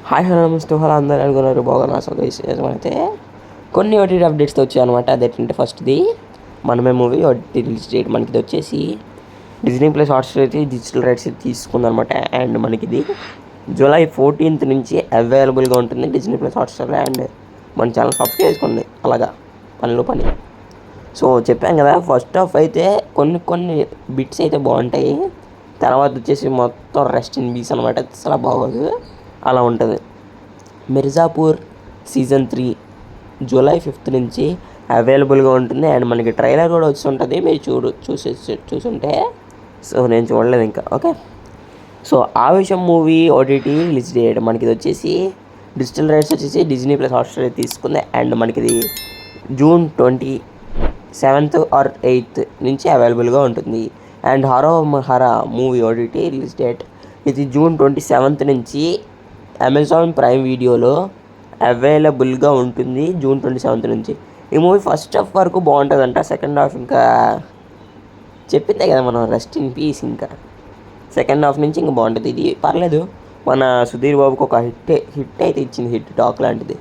Hi hello నమస్తే hello అందరూ అనుకున్నారు బాగున్నా. సో అయితే కొన్ని ఓటీటీ అప్డేట్స్తో వచ్చాయి అనమాట. అదేంటంటే ఫస్ట్ది మనమే మూవీ ఓటీటీ రిలీజ్ డేట్ మనకి ఇది వచ్చేసి డిజ్నీ ప్లస్ హాట్స్టార్ అయితే డిజిటల్ రైట్స్ తీసుకుందనమాట. అండ్ మనకి ఇది జూలై 14th నుంచి అవైలబుల్గా ఉంటుంది డిజ్నీ ప్లస్ హాట్స్టార్. అండ్ మన ఛానల్ సబ్స్క్రైబ్ చేసుకోండి అలాగా పని. సో చెప్పాం కదా, ఫస్ట్ ఆఫ్ అయితే కొన్ని బిట్స్ అయితే బాగుంటాయి, తర్వాత వచ్చేసి మొత్తం రెస్ట్ ఇన్ పీస్ అనమాట. అసలు బాగోదు, అలా ఉంటుంది. మిర్జాపూర్ సీజన్ 3 జూలై 5th నుంచి అవైలబుల్గా ఉంటుంది. అండ్ మనకి ట్రైలర్ కూడా వచ్చి ఉంటుంది, మీరు చూసుంటే. సో నేను చూడలేదు ఇంకా. Okay, so Aavesham movie OTT release date మనకి ఇది వచ్చేసి డిజిటల్ రైట్స్ వచ్చేసి డిజ్నీ ప్లస్ హాట్స్టార్ తీసుకుంది. అండ్ మనకి ఇది June 27th or 8th నుంచి అవైలబుల్గా ఉంటుంది. And Hara movie OTT release date ఇది June 27th నుంచి అమెజాన్ ప్రైమ్ వీడియోలో అవైలబుల్గా ఉంటుంది. June 27th నుంచి. ఈ మూవీ ఫస్ట్ హాఫ్ వరకు బాగుంటుందంట, సెకండ్ హాఫ్ ఇంకా చెప్పిందే కదా మనం, రెస్ట్ ఇన్ పీస్. ఇంకా సెకండ్ హాఫ్ నుంచి ఇంకా బాగుంటుంది. ఇది పర్లేదు, మన సుధీర్ బాబుకి ఒక హిట్ అయితే ఇచ్చింది, హిట్ టాక్ లాంటిది.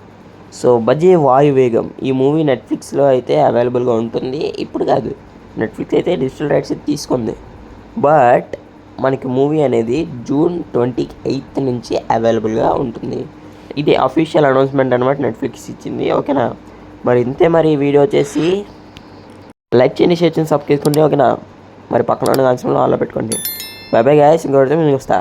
సో బజే వాయువేగం ఈ మూవీ నెట్ఫ్లిక్స్లో అయితే అవైలబుల్గా ఉంటుంది. ఇప్పుడు కాదు, నెట్ఫ్లిక్స్ అయితే డిజిటల్ రైట్స్ తీసుకుంది. బట్ మనకి మూవీ అనేది June 28th నుంచి అవైలబుల్గా ఉంటుంది. ఇది అఫీషియల్ అనౌన్స్మెంట్ అనమాట, నెట్ఫ్లిక్స్ ఇచ్చింది. ఓకేనా, మరి ఇంతే. మరి ఈ వీడియో వచ్చేసి లైక్ చేయండి, షేర్ చేయండి, సబ్స్క్రైబ్ చేసుకోండి. ఓకేనా, మరి పక్కన ఉన్న ఆన్సర్లో ఆన్లో పెట్టుకోండి. బై బై గైస్, ఇంకోటి మీకు వస్తా.